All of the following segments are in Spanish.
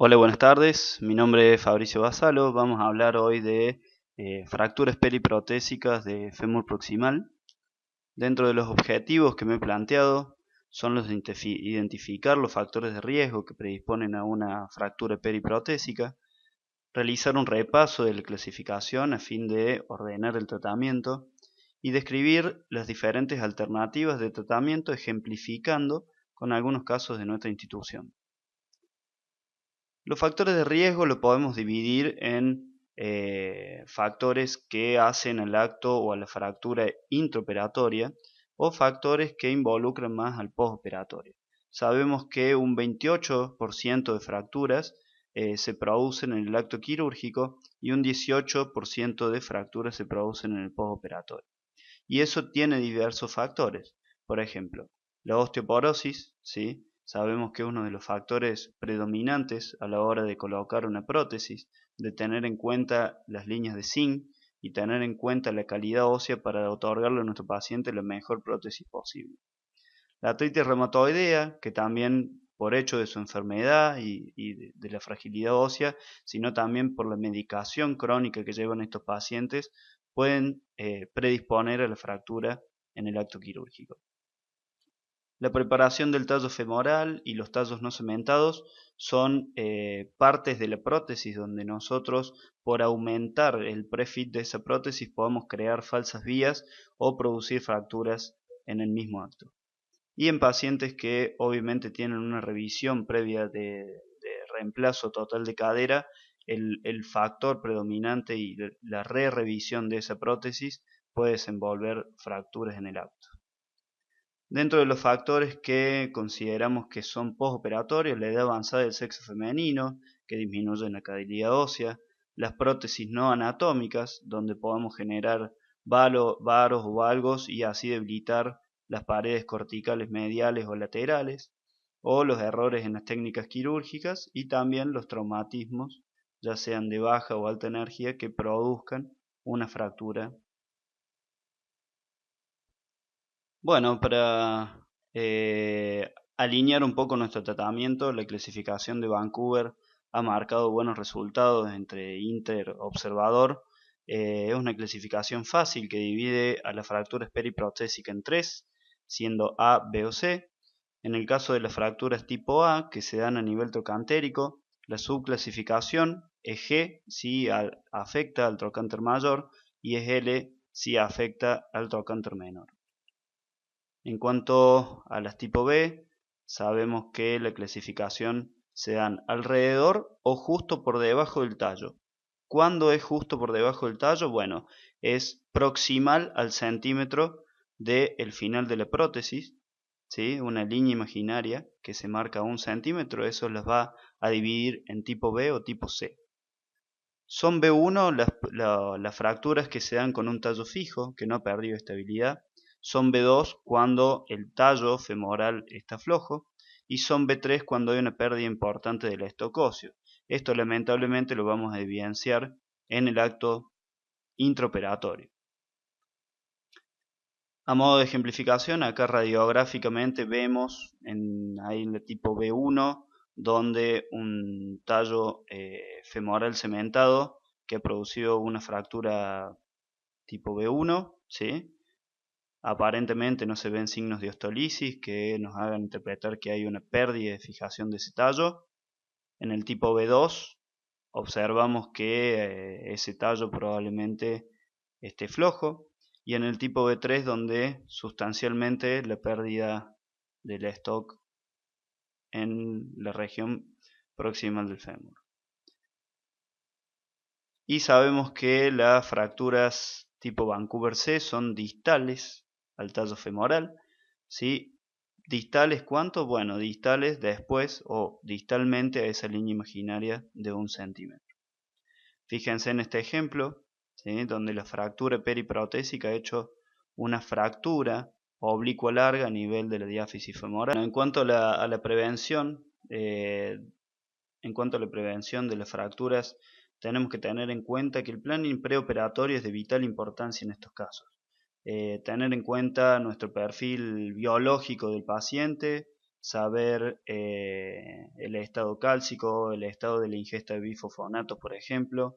Hola, buenas tardes. Mi nombre es Fabricio Basalo. Vamos a hablar hoy de fracturas periprotésicas de fémur proximal. Dentro de los objetivos que me he planteado son los de identificar los factores de riesgo que predisponen a una fractura periprotésica, realizar un repaso de la clasificación a fin de ordenar el tratamiento y describir las diferentes alternativas de tratamiento ejemplificando con algunos casos de nuestra institución. Los factores de riesgo lo podemos dividir en factores que hacen al acto o a la fractura intraoperatoria o factores que involucran más al postoperatorio. Sabemos que un 28% de fracturas se producen en el acto quirúrgico y un 18% de fracturas se producen en el postoperatorio. Y eso tiene diversos factores. Por ejemplo, la osteoporosis, ¿sí? Sabemos que es uno de los factores predominantes a la hora de colocar una prótesis, de tener en cuenta las líneas de zinc y tener en cuenta la calidad ósea para otorgarle a nuestro paciente la mejor prótesis posible. La artritis reumatoidea, que también por hecho de su enfermedad y de la fragilidad ósea, sino también por la medicación crónica que llevan estos pacientes, pueden predisponer a la fractura en el acto quirúrgico. La preparación del tallo femoral y los tallos no cementados son partes de la prótesis donde nosotros, por aumentar el prefit de esa prótesis, podemos crear falsas vías o producir fracturas en el mismo acto. Y en pacientes que obviamente tienen una revisión previa de reemplazo total de cadera, el factor predominante y la re-revisión de esa prótesis puede desenvolver fracturas en el acto. Dentro de los factores que consideramos que son postoperatorios, la edad avanzada del sexo femenino, que disminuye la calidad ósea, las prótesis no anatómicas, donde podemos generar varos o valgos y así debilitar las paredes corticales mediales o laterales, o los errores en las técnicas quirúrgicas y también los traumatismos, ya sean de baja o alta energía, que produzcan una fractura. Bueno, para alinear un poco nuestro tratamiento, la clasificación de Vancouver ha marcado buenos resultados entre inter-observador. Es una clasificación fácil que divide a las fracturas periprotésicas en tres, siendo A, B o C. En el caso de las fracturas tipo A, que se dan a nivel trocantérico, la subclasificación es G si afecta al trocánter mayor y es L si afecta al trocánter menor. En cuanto a las tipo B, sabemos que la clasificación se dan alrededor o justo por debajo del tallo. ¿Cuándo es justo por debajo del tallo? Bueno, es proximal al centímetro del final de la prótesis, ¿sí? Una línea imaginaria que se marca a 1 centímetro, eso las va a dividir en tipo B o tipo C. Son B1 las fracturas que se dan con un tallo fijo, que no ha perdido estabilidad. Son B2 cuando el tallo femoral está flojo. Y son B3 cuando hay una pérdida importante del estoc óseo. Esto lamentablemente lo vamos a evidenciar en el acto intraoperatorio. A modo de ejemplificación, acá radiográficamente vemos ahí en el tipo B1 donde un tallo femoral cementado que ha producido una fractura tipo B1, ¿sí? Aparentemente no se ven signos de osteolisis que nos hagan interpretar que hay una pérdida de fijación de ese tallo. En el tipo B2 observamos que ese tallo probablemente esté flojo, y en el tipo B3 donde sustancialmente la pérdida del stock en la región proximal del fémur. Y sabemos que las fracturas tipo Vancouver C son distales al tallo femoral, ¿sí? ¿Distales cuánto? Bueno, distales después o distalmente a esa línea imaginaria de 1 centímetro. Fíjense en este ejemplo, ¿sí? Donde la fractura periprotésica ha hecho una fractura oblicua larga a nivel de la diáfisis femoral. En cuanto a la prevención, de las fracturas, tenemos que tener en cuenta que el planning preoperatorio es de vital importancia en estos casos. Tener en cuenta nuestro perfil biológico del paciente, saber el estado cálcico, el estado de la ingesta de bifosfonatos, por ejemplo,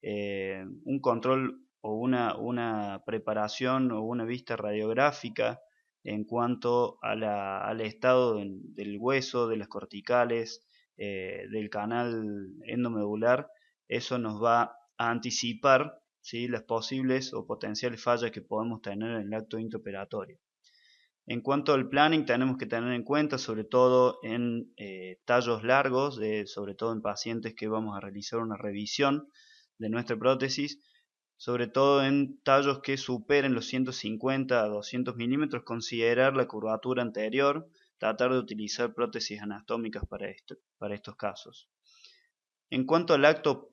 un control o una preparación o una vista radiográfica en cuanto al estado del hueso, de las corticales, del canal endomedular. Eso nos va a anticipar, ¿sí?, las posibles o potenciales fallas que podemos tener en el acto intraoperatorio. En cuanto al planning, tenemos que tener en cuenta, sobre todo en tallos largos, sobre todo en pacientes que vamos a realizar una revisión de nuestra prótesis, sobre todo en tallos que superen los 150 a 200 milímetros, considerar la curvatura anterior, tratar de utilizar prótesis anatómicas para estos casos. En cuanto al acto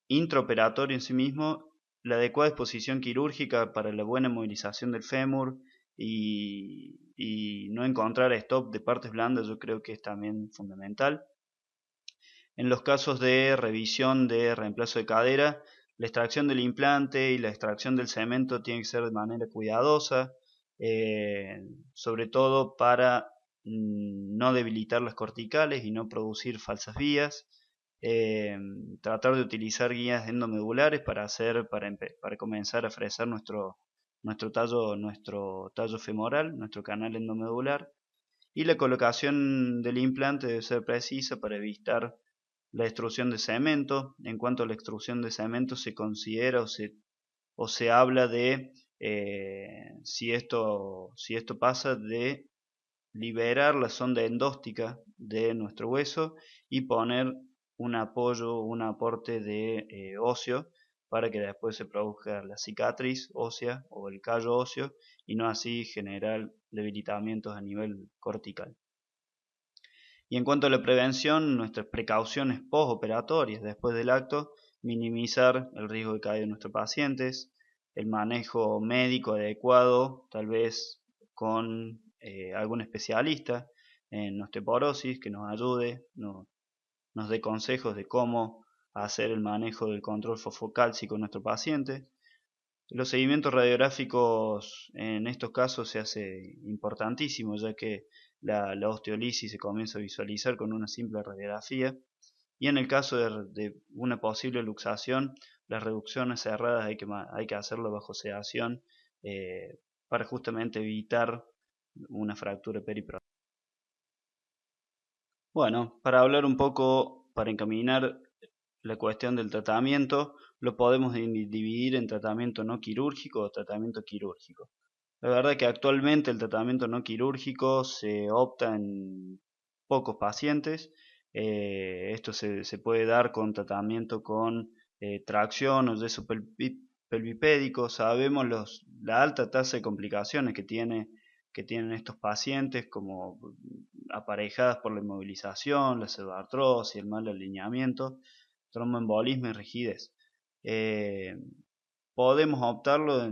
intraoperatorio en sí mismo, la adecuada exposición quirúrgica para la buena movilización del fémur y no encontrar stop de partes blandas, yo creo que es también fundamental. En los casos de revisión de reemplazo de cadera, la extracción del implante y la extracción del cemento tiene que ser de manera cuidadosa, sobre todo para no debilitar las corticales y no producir falsas vías. Tratar de utilizar guías endomedulares para comenzar a fresar nuestro tallo femoral, nuestro canal endomedular, y la colocación del implante debe ser precisa para evitar la extrusión de cemento. En cuanto a la extrusión de cemento, se considera o se habla de si esto pasa, de liberar la sonda endóstica de nuestro hueso y poner un apoyo, un aporte de óseo para que después se produzca la cicatriz ósea o el callo óseo y no así generar debilitamientos a nivel cortical. Y en cuanto a la prevención, nuestras precauciones postoperatorias después del acto: minimizar el riesgo de caída de nuestros pacientes, el manejo médico adecuado, tal vez con algún especialista en osteoporosis que nos ayude, nos dé consejos de cómo hacer el manejo del control fosfocálcico en nuestro paciente. Los seguimientos radiográficos en estos casos se hace importantísimo, ya que la osteolisis se comienza a visualizar con una simple radiografía, y en el caso de una posible luxación, las reducciones cerradas hay que hacerlo bajo sedación, para justamente evitar una fractura periprotésica. Bueno, para hablar un poco, para encaminar la cuestión del tratamiento, lo podemos dividir en tratamiento no quirúrgico o tratamiento quirúrgico. La verdad que actualmente el tratamiento no quirúrgico se opta en pocos pacientes. Esto se puede dar con tratamiento con tracción o yeso pelvipédico. Sabemos la alta tasa de complicaciones que tienen estos pacientes, como aparejadas por la inmovilización, la pseudoartrosis, el mal alineamiento, tromboembolismo y rigidez. Eh, Podemos optarlo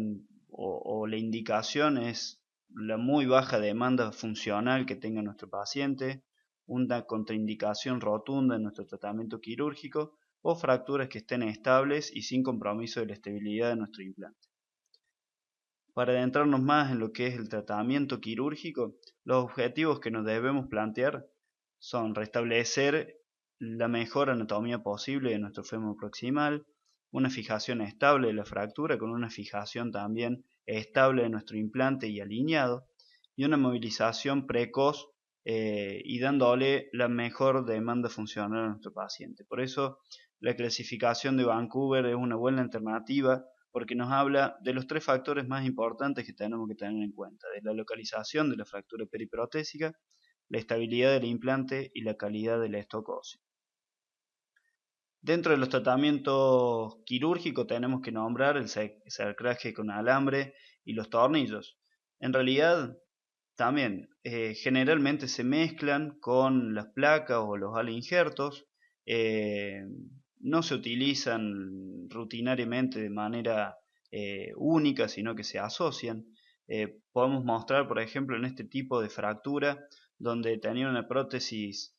o la indicación es la muy baja demanda funcional que tenga nuestro paciente, una contraindicación rotunda en nuestro tratamiento quirúrgico, o fracturas que estén estables y sin compromiso de la estabilidad de nuestro implante. Para adentrarnos más en lo que es el tratamiento quirúrgico, los objetivos que nos debemos plantear son restablecer la mejor anatomía posible de nuestro fémur proximal, una fijación estable de la fractura con una fijación también estable de nuestro implante y alineado, y una movilización precoz, y dándole la mejor demanda funcional a nuestro paciente. Por eso la clasificación de Vancouver es una buena alternativa, porque nos habla de los tres factores más importantes que tenemos que tener en cuenta: de la localización de la fractura periprotésica, la estabilidad del implante y la calidad del stock óseo. Dentro de los tratamientos quirúrgicos tenemos que nombrar el cerclaje con alambre y los tornillos. En realidad también generalmente se mezclan con las placas o los injertos. No se utilizan rutinariamente de manera única, sino que se asocian. Podemos mostrar, por ejemplo, en este tipo de fractura, donde tenía una prótesis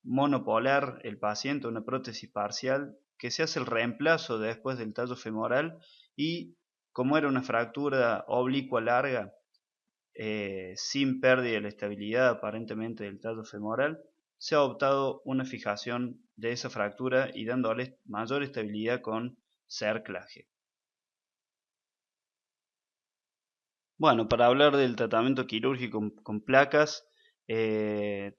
monopolar el paciente, una prótesis parcial, que se hace el reemplazo después del tallo femoral, y como era una fractura oblicua larga, sin pérdida de la estabilidad aparentemente del tallo femoral, se ha optado una fijación de esa fractura y dándole mayor estabilidad con cerclaje. Bueno, para hablar del tratamiento quirúrgico con placas, eh,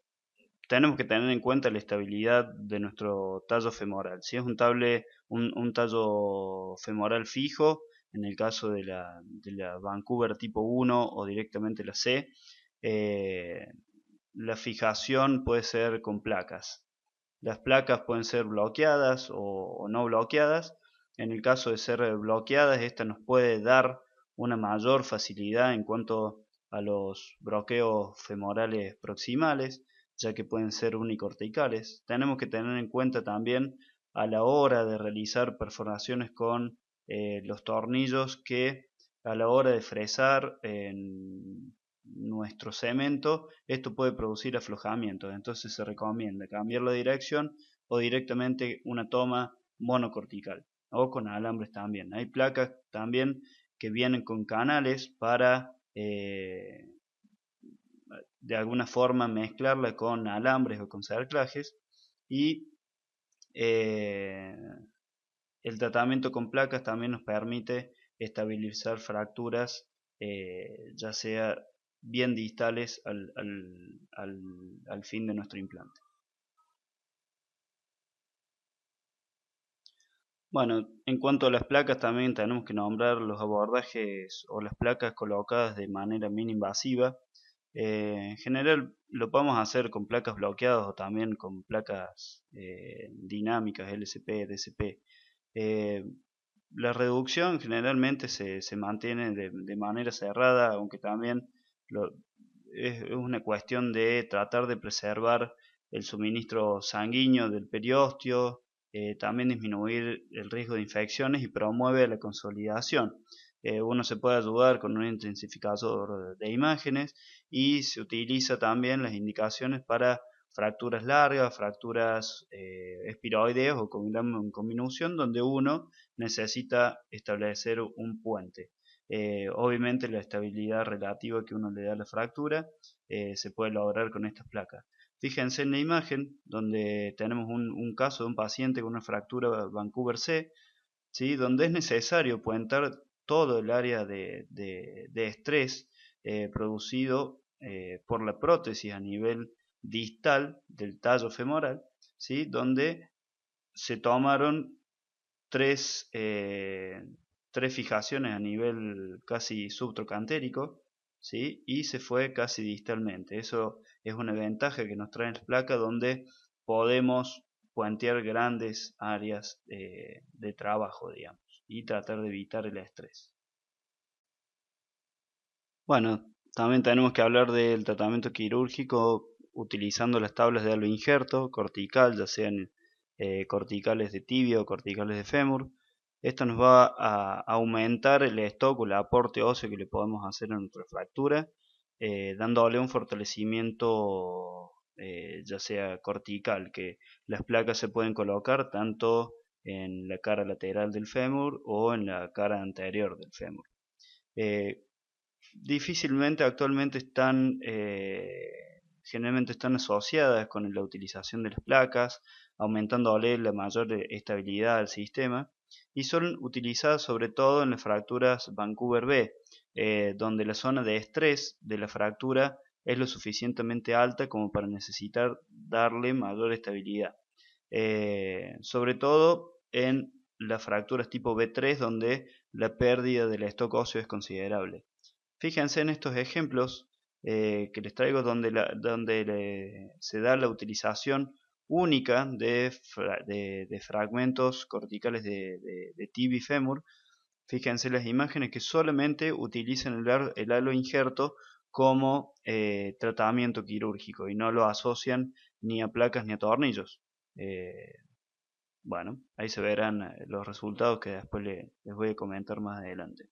tenemos que tener en cuenta la estabilidad de nuestro tallo femoral. Si es un tallo femoral fijo, en el caso de la Vancouver tipo 1 o directamente la C, eh, la fijación puede ser con placas. Las placas pueden ser bloqueadas o no bloqueadas. En el caso de ser bloqueadas, esta nos puede dar una mayor facilidad en cuanto a los bloqueos femorales proximales, ya que pueden ser unicorticales. Tenemos que tener en cuenta también a la hora de realizar perforaciones con los tornillos que a la hora de fresar en nuestro cemento, esto puede producir aflojamiento. Entonces se recomienda cambiar la dirección o directamente una toma monocortical o con alambres también. Hay placas también que vienen con canales para de alguna forma mezclarla con alambres o con cerclajes y eh, el tratamiento con placas también nos permite estabilizar fracturas, ya sea bien distales al fin de nuestro implante. Bueno, en cuanto a las placas también tenemos que nombrar los abordajes o las placas colocadas de manera mini invasiva. En general lo podemos hacer con placas bloqueadas o también con placas dinámicas LCP, DCP. Eh, la reducción generalmente se mantiene de manera cerrada, aunque también lo- es una cuestión de tratar de preservar el suministro sanguíneo del periósteo, también disminuir el riesgo de infecciones y promueve la consolidación. Uno se puede ayudar con un intensificador de imágenes y se utiliza también las indicaciones para fracturas largas, fracturas espiroideas o con gran conminución, donde uno necesita establecer un puente. Obviamente la estabilidad relativa que uno le da a la fractura se puede lograr con estas placas. Fíjense en la imagen donde tenemos un caso de un paciente con una fractura Vancouver C, ¿sí? Donde es necesario puentar todo el área de estrés producido por la prótesis a nivel distal del tallo femoral, ¿sí? Donde se tomaron tres, tres fijaciones a nivel casi subtrocantérico, ¿sí? Y se fue casi distalmente. Eso es una ventaja que nos traen las placas donde podemos puentear grandes áreas de trabajo, digamos, y tratar de evitar el estrés. Bueno, también tenemos que hablar del tratamiento quirúrgico utilizando las tablas de halo injerto cortical, ya sean corticales de tibia o corticales de fémur. Esto nos va a aumentar el stock o el aporte óseo que le podemos hacer a nuestra fractura, dándole un fortalecimiento ya sea cortical, que las placas se pueden colocar tanto en la cara lateral del fémur o en la cara anterior del fémur. Eh, Difícilmente actualmente están, generalmente están asociadas con la utilización de las placas, aumentándole la mayor estabilidad al sistema, y son utilizadas sobre todo en las fracturas Vancouver B, donde la zona de estrés de la fractura es lo suficientemente alta como para necesitar darle mayor estabilidad. Sobre todo en las fracturas tipo B3 donde la pérdida del stock óseo es considerable. Fíjense en estos ejemplos que les traigo donde se da la utilización única de fragmentos corticales de tibia y fémur. Fíjense las imágenes que solamente utilizan el halo injerto como tratamiento quirúrgico y no lo asocian ni a placas ni a tornillos. Eh, bueno, ahí se verán los resultados que después les voy a comentar más adelante.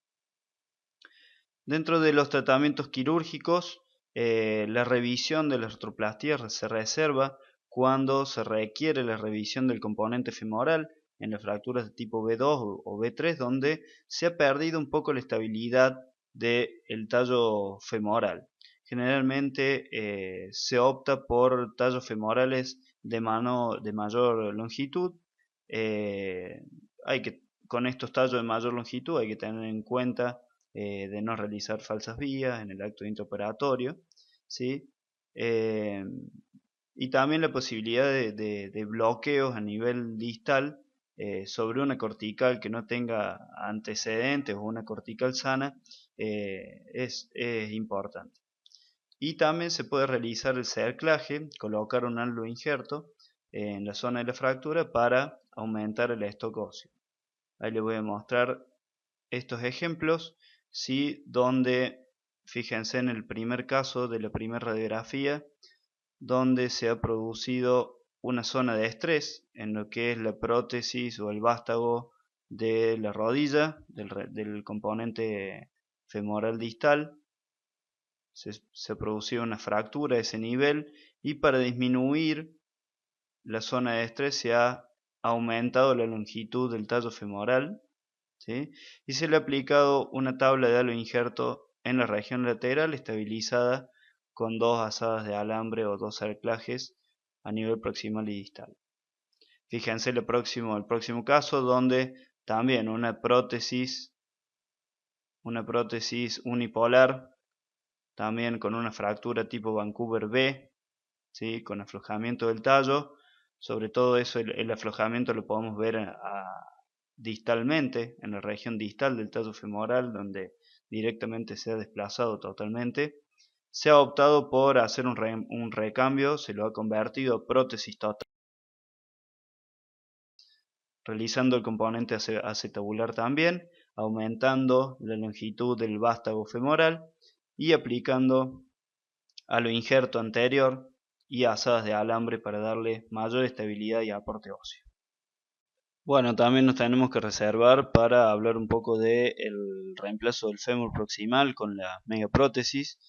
Dentro de los tratamientos quirúrgicos, la revisión de la artroplastia se reserva cuando se requiere la revisión del componente femoral en las fracturas de tipo B2 o B3, donde se ha perdido un poco la estabilidad del tallo femoral. generalmente se opta por tallos femorales de mayor longitud. Con estos tallos de mayor longitud hay que tener en cuenta de no realizar falsas vías en el acto intraoperatorio, ¿sí? Eh, y también la posibilidad de bloqueos a nivel distal sobre una cortical que no tenga antecedentes o una cortical sana es importante. Y también se puede realizar el cerclaje, colocar un halo injerto en la zona de la fractura para aumentar el stock óseo. Ahí les voy a mostrar estos ejemplos, ¿sí? Donde, fíjense en el primer caso de la primera radiografía, donde se ha producido una zona de estrés en lo que es la prótesis o el vástago de la rodilla, del componente femoral distal. Se ha producido una fractura a ese nivel y para disminuir la zona de estrés se ha aumentado la longitud del tallo femoral, ¿sí? Y se le ha aplicado una tabla de halo injerto en la región lateral estabilizada con dos azadas de alambre o dos anclajes a nivel proximal y distal. Fíjense el próximo caso donde también una prótesis unipolar, también con una fractura tipo Vancouver B, ¿sí? Con aflojamiento del tallo. Sobre todo eso, el aflojamiento lo podemos ver distalmente, en la región distal del tallo femoral, donde directamente se ha desplazado totalmente. Se ha optado por hacer un recambio, se lo ha convertido a prótesis total, realizando el componente acetabular también, aumentando la longitud del vástago femoral y aplicando a lo injerto anterior y asadas de alambre para darle mayor estabilidad y aporte óseo. Bueno, también nos tenemos que reservar para hablar un poco del reemplazo del fémur proximal con la megaprótesis.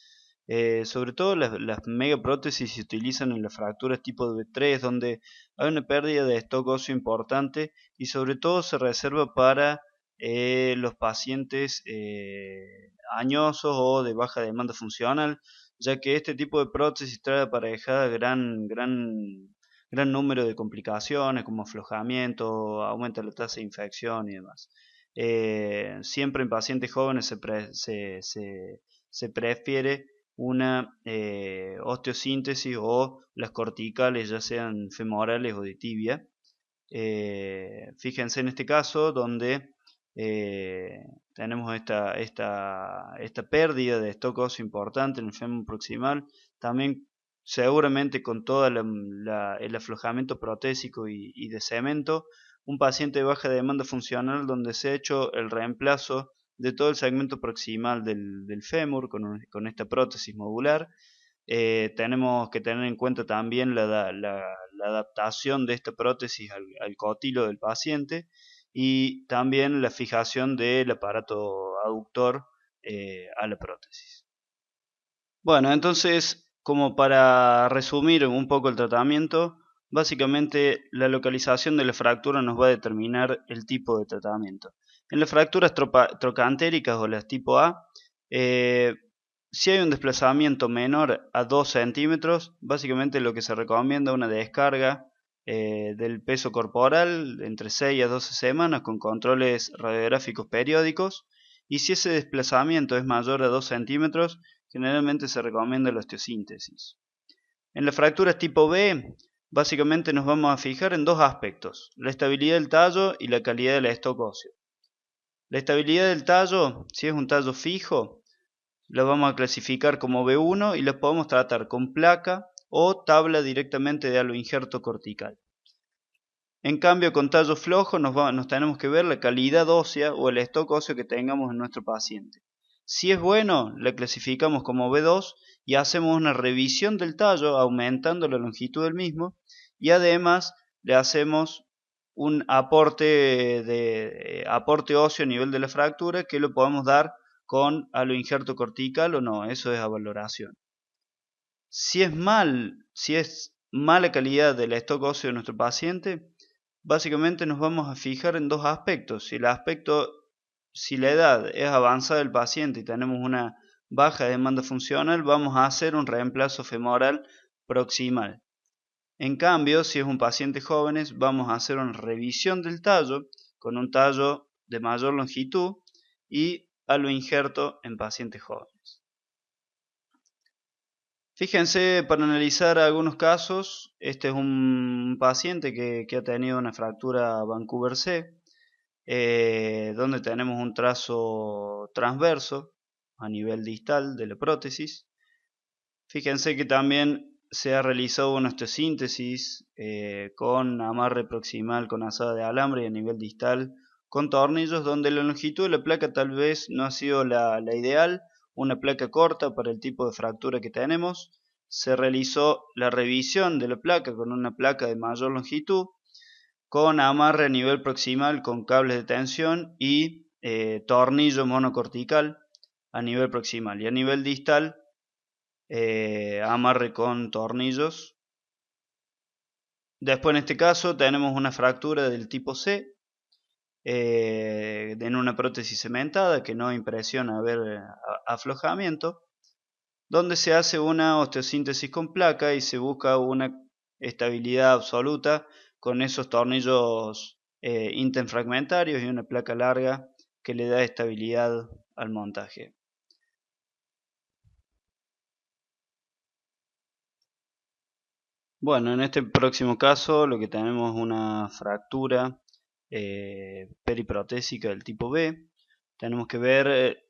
Sobre todo las megaprótesis se utilizan en las fracturas tipo V3, donde hay una pérdida de stock óseo importante y sobre todo se reserva para los pacientes añosos o de baja demanda funcional, ya que este tipo de prótesis trae aparejada gran número de complicaciones como aflojamiento, aumenta la tasa de infección y demás. Siempre en pacientes jóvenes se prefiere una osteosíntesis o las corticales, ya sean femorales o de tibia. Fíjense en este caso donde tenemos esta pérdida de stock óseo importante en el fémur proximal, también seguramente con todo el aflojamiento protésico y de cemento, un paciente de baja demanda funcional donde se ha hecho el reemplazo de todo el segmento proximal del fémur con esta prótesis modular. Tenemos que tener en cuenta también la adaptación de esta prótesis al cotilo del paciente y también la fijación del aparato aductor a la prótesis. Bueno, entonces, como para resumir un poco el tratamiento, básicamente la localización de la fractura nos va a determinar el tipo de tratamiento. En las fracturas trocantéricas o las tipo A, si hay un desplazamiento menor a 2 centímetros, básicamente lo que se recomienda es una descarga del peso corporal entre 6 a 12 semanas con controles radiográficos periódicos. Y si ese desplazamiento es mayor a 2 centímetros, generalmente se recomienda la osteosíntesis. En las fracturas tipo B, básicamente nos vamos a fijar en dos aspectos: la estabilidad del tallo y la calidad del stock óseo. La estabilidad del tallo, si es un tallo fijo, la vamos a clasificar como B1 y la podemos tratar con placa o tabla directamente de halo injerto cortical. En cambio, con tallo flojo nos tenemos que ver la calidad ósea o el stock óseo que tengamos en nuestro paciente. Si es bueno, la clasificamos como B2 y hacemos una revisión del tallo aumentando la longitud del mismo y además le hacemos un aporte óseo a nivel de la fractura que lo podemos dar con halo injerto cortical o no, eso es a valoración. Si es mala calidad del stock óseo de nuestro paciente, básicamente nos vamos a fijar en dos aspectos. Si la edad es avanzada del paciente y tenemos una baja demanda funcional, vamos a hacer un reemplazo femoral proximal. En cambio, si es un paciente joven, vamos a hacer una revisión del tallo con un tallo de mayor longitud y halo injerto en pacientes jóvenes. Fíjense, para analizar algunos casos, este es un paciente que ha tenido una fractura Vancouver C, donde tenemos un trazo transverso a nivel distal de la prótesis. Fíjense que también se ha realizado una osteosíntesis con amarre proximal con asada de alambre y a nivel distal con tornillos, donde la longitud de la placa tal vez no ha sido la ideal, una placa corta para el tipo de fractura que tenemos. Se realizó la revisión de la placa con una placa de mayor longitud, con amarre a nivel proximal con cables de tensión y tornillo monocortical a nivel proximal, y a nivel distal amarre con tornillos. Después en este caso tenemos una fractura del tipo C en una prótesis cementada que no impresiona ver aflojamiento, donde se hace una osteosíntesis con placa y se busca una estabilidad absoluta con esos tornillos interfragmentarios y una placa larga que le da estabilidad al montaje. Bueno, en este próximo caso lo que tenemos es una fractura periprotésica del tipo B. Tenemos que ver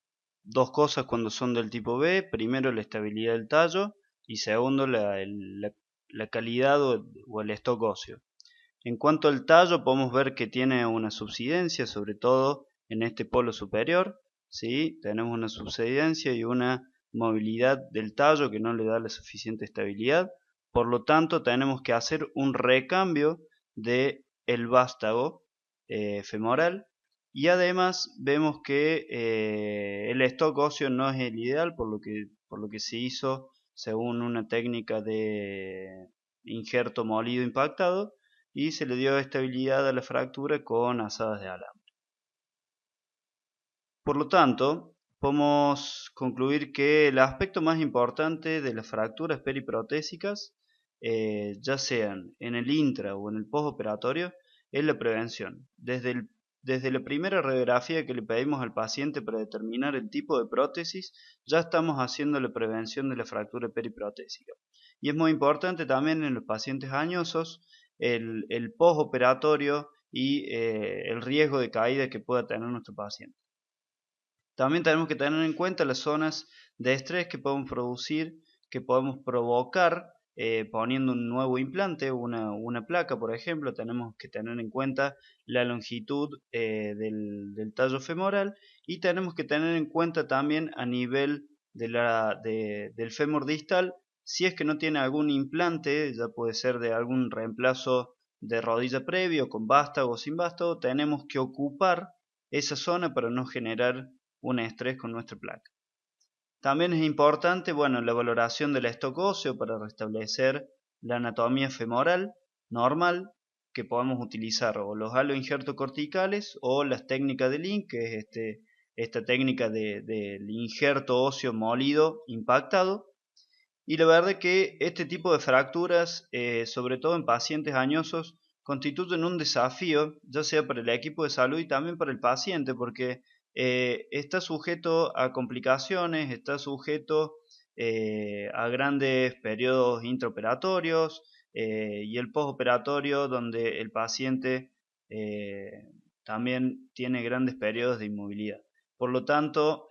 dos cosas cuando son del tipo B. Primero, la estabilidad del tallo y segundo, la calidad o el stock óseo. En cuanto al tallo, podemos ver que tiene una subsidencia, sobre todo en este polo superior. ¿Sí? Tenemos una subsidencia y una movilidad del tallo que no le da la suficiente estabilidad. Por lo tanto, tenemos que hacer un recambio del vástago femoral, y además vemos que el stock óseo no es el ideal, por lo que se hizo según una técnica de injerto molido impactado, y se le dio estabilidad a la fractura con asadas de alambre. Por lo tanto, podemos concluir que el aspecto más importante de las fracturas periprotésicas, ya sean en el intra o en el postoperatorio, es la prevención. Desde la primera radiografía que le pedimos al paciente para determinar el tipo de prótesis, ya estamos haciendo la prevención de la fractura periprotésica. Y es muy importante también en los pacientes añosos el postoperatorio y el riesgo de caída que pueda tener nuestro paciente. También tenemos que tener en cuenta las zonas de estrés que podemos producir, que podemos provocar poniendo un nuevo implante, una placa, por ejemplo. Tenemos que tener en cuenta la longitud del tallo femoral, y tenemos que tener en cuenta también a nivel del fémur distal, si es que no tiene algún implante, ya puede ser de algún reemplazo de rodilla previo, con vástago o sin vástago. Tenemos que ocupar esa zona para no generar un estrés con nuestra placa. También es importante, bueno, la valoración del stock óseo para restablecer la anatomía femoral normal, que podemos utilizar o los haloinjertos corticales o las técnicas de Link, que es esta técnica del injerto óseo molido impactado. Y la verdad que este tipo de fracturas, sobre todo en pacientes añosos, constituyen un desafío, ya sea para el equipo de salud y también para el paciente, porque está sujeto a complicaciones, está sujeto a grandes periodos intraoperatorios y el postoperatorio, donde el paciente también tiene grandes periodos de inmovilidad. Por lo tanto,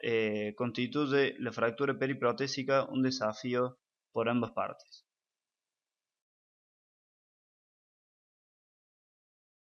constituye la fractura periprotésica un desafío por ambas partes.